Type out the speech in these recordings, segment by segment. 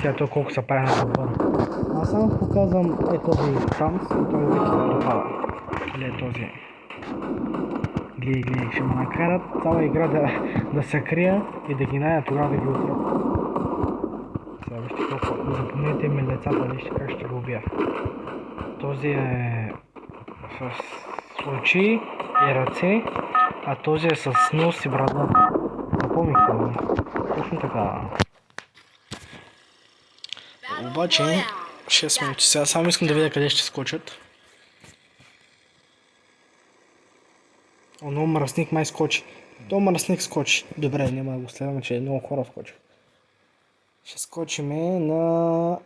Сега той колко се прави на добър. Аз само показвам този Франс и той вече се допада. Или е този. Гледай, ще ме накарат цяла игра да се крия и да ги найдат тогава да ги украт. Сега вижте колко, запомнете ми лицата, вижте как ще го убия. Този е с очи и ръце, а този е с нос и брада. Запомнихте ли? Точно така. Обаче, 6 минути. Сега само искам да видя къде ще скочат. Много мръсник май скочи. То мръсник скочи. Добре, няма да го следваме, че много хора скочи. Ще скочиме на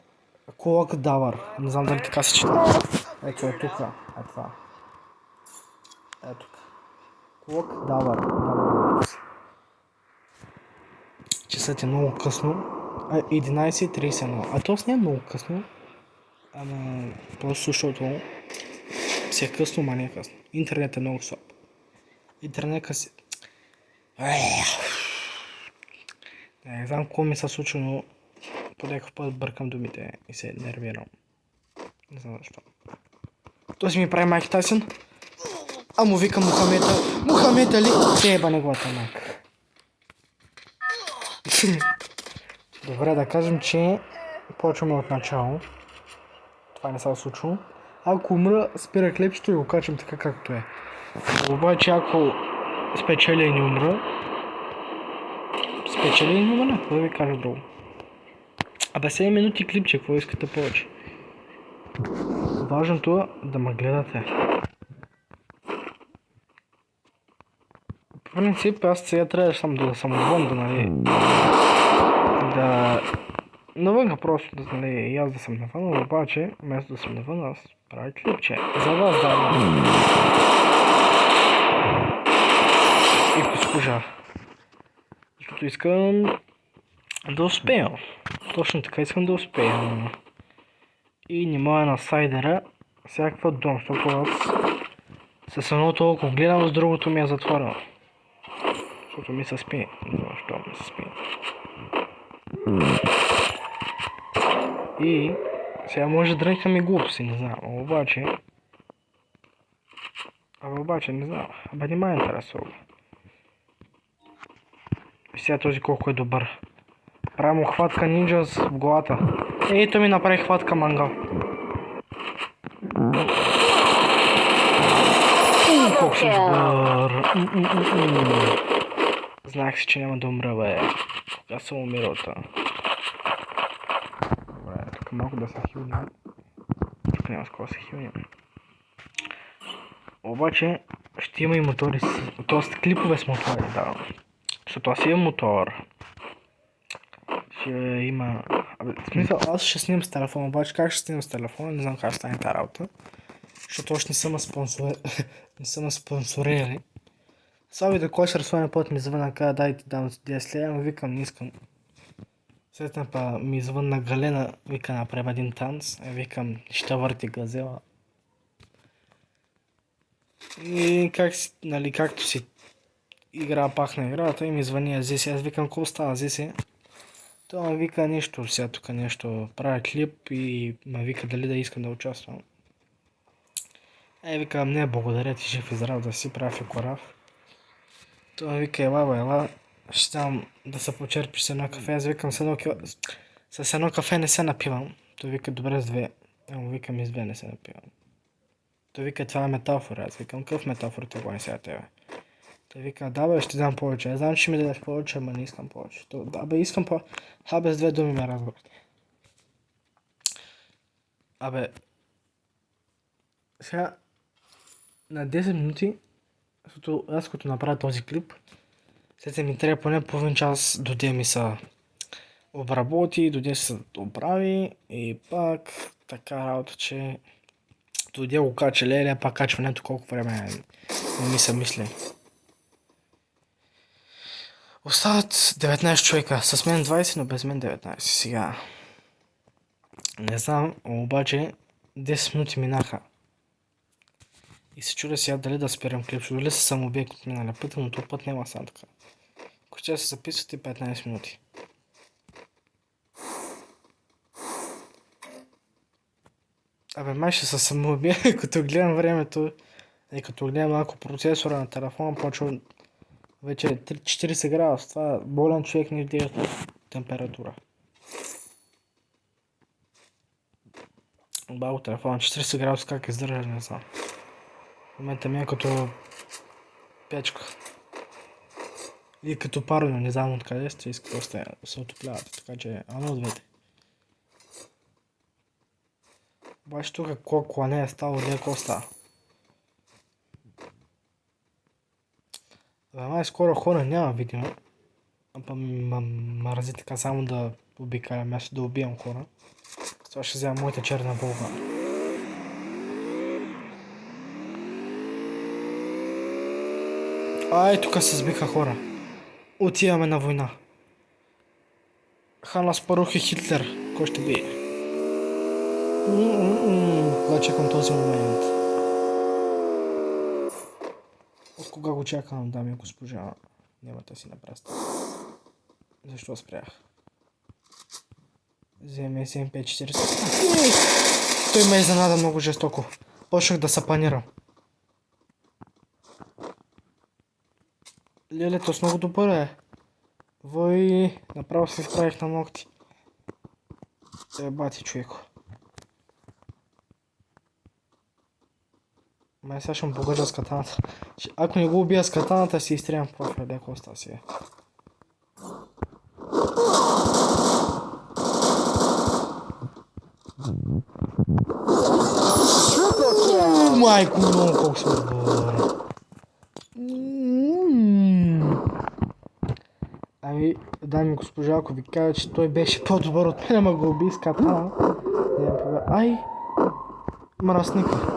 Колък Давър. Не знам дали така се чета. Ето е тук. Е това. Ето тук. Колък Давър. Часът е много късно. 11:31. А то не е много късно. Ама просто защото си е късно, ма не е късно. Интернет е много слаб. Интернетът си... Не знам какво ми се случва, но по някакъв път бъркам думите и се нервирам. Не знам защо. Той си ми прави Майк Тайсън. А му вика Мухамета. Мухамета ли? Еба неговата майка. Добре, да кажем, че почваме от начало. Това не се е случило. Ако умра, спира клепчето и го качам така както е. Обаче ако спечеля и не умра, спечеля и не умра, да ви кажа друго. Абе 7 минути клипче, какво искате повече? Важното е да ме гледате. В принцип аз сега трябва да съм отвън, да нали... Да... Навънка просто да нали и аз да съм навън, обаче вместо да съм навън аз правя клипче. За вас да... И плюс пожар. Защото искам да успея. Точно така искам да успея. И не мога на сайдера всякаква дом, защото аз с едното око гледам, с другото ми е затворено. Защото ми се спи. Не знам защо ми се спи. И сега може да рекам и глупости, не знам. Обаче не знам. Абе не ме интересува. И сега този колко е добър. Правя му хватка нинджа в главата. Ето ми направи хватка мангал. Колко си добър. Знаех си, че няма да умра, бе. Кога съм умирал та. Добре, тук малко да се хилнем. Тук няма с кого се хилнем. Обаче ще има и мотори с... Тоест клипове с мотори, да. Защото аз имам мотор. Ще има... В смисъл, аз ще снимам с телефона, обаче как ще снимам с телефона, не знам как ще стане тази работа. Защото още не са ме спонсорирали. Само да кой ще разслоя път ми звъна, каза дай ти дам 10 лева, но викам не искам. След това ми звънна Галена, вика направим един танц, викам ще върти газела. И как си, нали, както си игра пак на играта и ми звъни Азиси, аз викам какво става Азиси? Той ме вика нещо, сега тук нещо, правя клип и ме вика дали да искам да участвам. Викам не, благодаря ти, жив и здрав да си, прав и корав. Той ме вика ела, ще дам да се почерпиш с едно кафе, аз викам с едно кафе не се напивам. Той вика добре с две, му викам и с две не се напивам. Той вика това е метафора, аз викам какъв метафора те го не сега тебе. Той вика да бе ще дам повече, аз знам че ми дадеш повече, ама не искам повече. Да бе искам повече, с две думи ме разбрахте. Сега на 10 минути, защото аз като направя този клип, след ми трябва поне половин час до де ми се обработи, до де се оправи и пак така работа, че до де го кача леле, пак качването колко време не ми се мисли. Остават 19 човека, с мен 20, но без мен 19 сега. Не знам, обаче 10 минути минаха. И се чудя сега дали да спирам клип, дали се самоубиек от миналия път, но този път няма сам така. Ако ще се записвате 15 минути. Абе, май ще се самоубия, като гледам времето и като гледам малко процесора на телефона, почва вече 40 градуса. Това болен човек не вдига температура. Баго телефона, 40 градуса как издържа, не знам. В момента ми е като печка. И като парно, не знам откъде сте, искат да се отоплявате, така че ано от двете. Обаче тук колко не е стало, леко става. Май скоро хора няма, видимо. Па мързи така само да обикалям място, да убивам хора. С това ще взема моята черна Волга. Ай, тук се сбиха хора. Отиваме на война. Хана Спарух и Хитлер. Кой ще бие? Кога чакам този момент. От кога го чакам, дами и госпожа? Нямате си напраста. Защо спрях? Вземе СМП-40. Той ме изненада много жестоко. Почнах да се панирам. Лелето с много добър е. Вой, направо се изправих на ногти. Бати човеко. Май сега ще му погъжа с катаната. Ако не го убия с катаната, си изстрелям в профил, леко остава си. Майко, много колко съм добър. Ами, дами и госпожа, ако ви кажа, че той беше по-добър от мен, ама го уби с катана. Ай! Мрасника.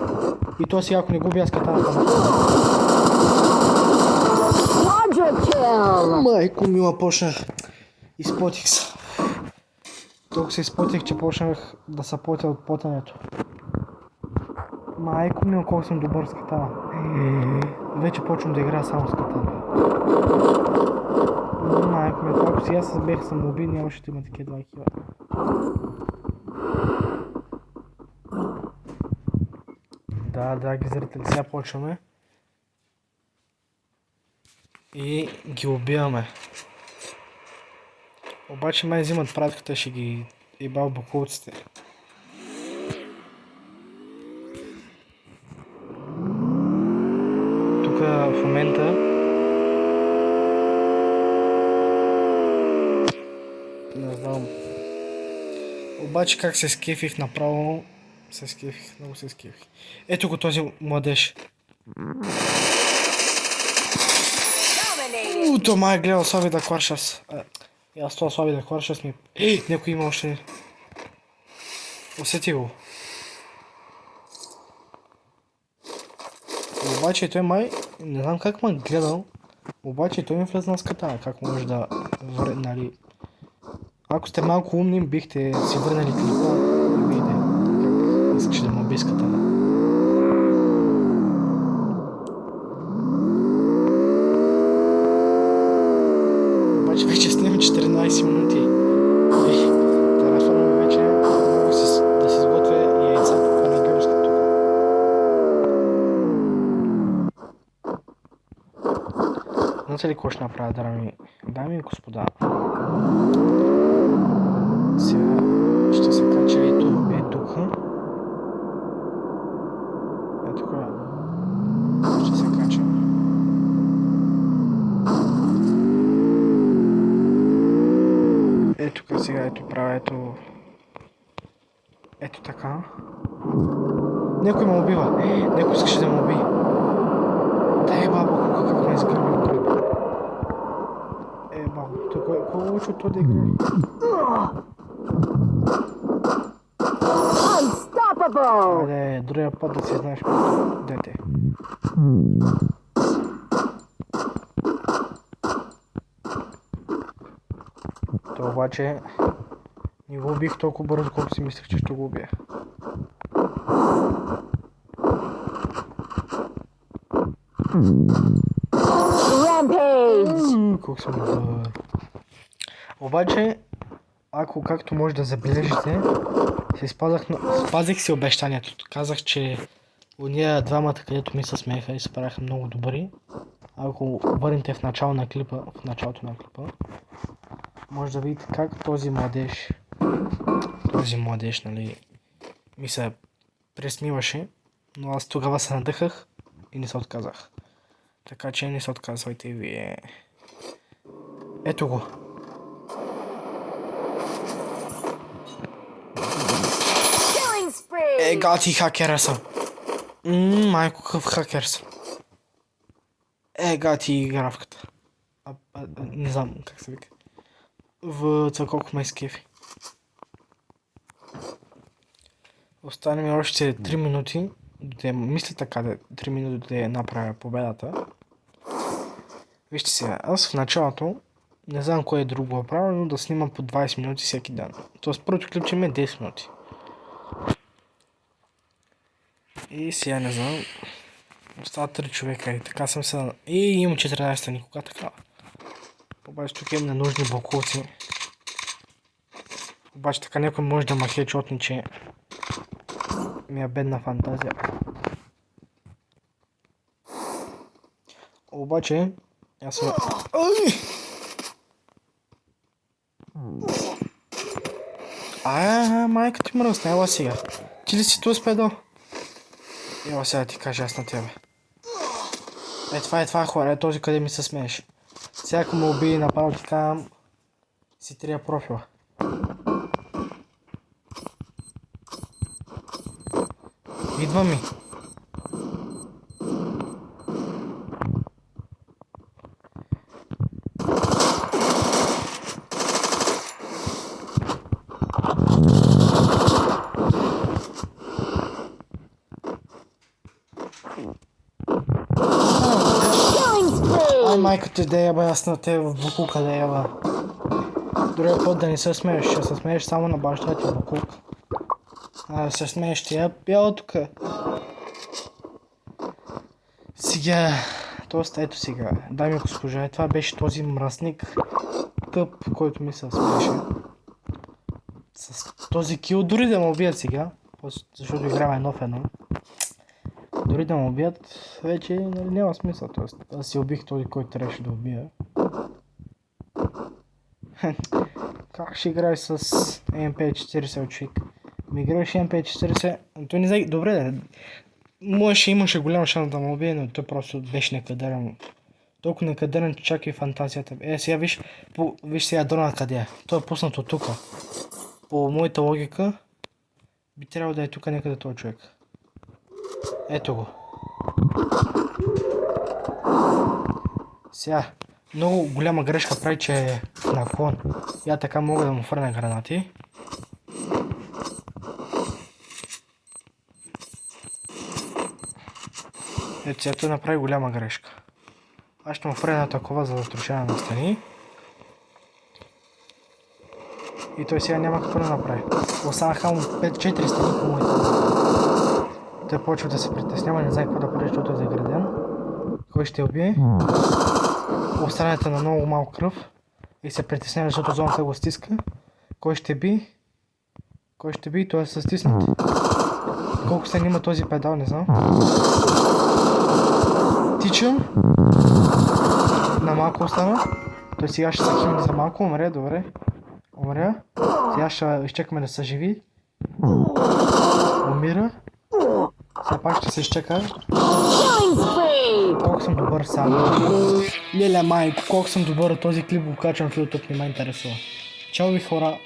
И то сега, ако не го убия с катаната. Майко мила, почнах. Изпотих се. Толкова се изпотих, че почнах да се потя от потането. Майко мила, колко съм добър с катана. Вече почвам да играя само с катана. Майко мила, ако сега се бех самоуби, нямаше да има такива 2 кила. Да, драги зрители, сега почваме. И ги убиваме. Обаче май взимат пратката, ще ги еба в бокулците. Тук в момента не знам. Обаче как се скефих направо, се скефих, много се скефих. Ето го този младеж. То май е гледал слаби да кваршас. И аз това слаби да кваршас ми... Некой има още... Усети го. Обаче той май... Не знам как ме гледал. Обаче той ми влезна с катана. Как може да... Нали... Ако сте малко умни, бихте си върнали клипа и видите как искаш да му уби с катана. Обаче вече снимам 14 минути. Телефона ми вече мога да се изготвя и яйца по панагюрска тук. Знаете ли какво ще направя, дами и господа? Сега ще се кача ето тук. Ето кога. Ще се кача. Ето тук сега, ето правя, ето така. Някой ме убива. Някой искаше да ме уби. Дай бабо, как ме изгърби от това. Бабо, кой учи от това да играе? Айде, другия път да си знаеш какво дете. То обаче не го убих толкова бързо, колко си мислех, че ще го убия. Колко съм добър. Обаче ако както може да забележите, спазих си обещанието. Казах, че уния двамата, където ми се смееха и се правяха много добри. Ако върнете в началото на клипа, може да видите как този младеж, нали, ми се пресмиваше, но аз тогава се надъхах и не се отказах. Така че не се отказвайте и вие. Ето го. Гати, хакера съм. Майко, какъв хакер съм. Гати игравката. Не знам как се вика. За колко ме изкефи. Остане ми още 3 минути. Мисля така, 3 минути да направя победата. Вижте сега, аз в началото не знам кое е друго правя, но да снимам по 20 минути всеки ден. Тоест първото клипче ми е 10 минути. И сега не знам. Остават 3 човека и така съм се... И имам 14 никога така. Обаче тук имам ненужни боклуци. Обаче така някой може да ма хедшотни, че ми е бедна фантазия. Обаче аз съм... Майка ти мръсна, ела сега. Ти ли си tu с педал? Ела сега ти кажа аз на тебе. Това е хора, този къде ми се смееш. Сега ако ме убие направо ти казвам, си трия профила. Идва ми. Майка ти да яба, аз на тебе в букулка да яба. Другия път да не се смееш, ще се смееш само на баща ти в букулка. Се смееш ти, я тука. Сега, ето сега, дами и госпожа, това беше този мръсник тъп, който ми се смееше. С този кил, дори да ме убият сега, защото играме нов едно. Дори да ме убият, вече няма смисъл, т.е. аз си убих този, който трябваше да убия. Как ще играе с MP40 очик? Ми играеш MP40, той не знае, добре, можеше имаше голям шанс да ме убие, но той просто беше некадърен. Толкова некадърен, че чак и фантазията. Сега виж сега дрона къде е. Той е пуснат от тука. По моята логика, би трябвало да е тука някъде този човек. Ето го. Сега, много голяма грешка прави, че е в наклон. Я така мога да му фърна гранати. Ето сега той направи голяма грешка. Аз ще му фърна такова за затрушаване на стени. И той сега няма какво да направи. Останаха му 4 стени по моите. Той почва да се притеснява, не знае какво да прави, защото е заграден. Кой ще убие? Останете на много малко кръв. И се притеснява, защото зоната го стиска. Кой ще би? Кой ще би? Той е състиснат. Колко се има този педал, не знам. Тичам. На малко остана. Той сега ще се химне за малко. Умре, добре. Умря. Сега ще изчекаме да се живи. Умира. Сега пак ще се изчека. Колко съм добър сам. Леле майко, колко съм добър, този клип го качвам в YouTube, не ме интересува. Чао ви хора.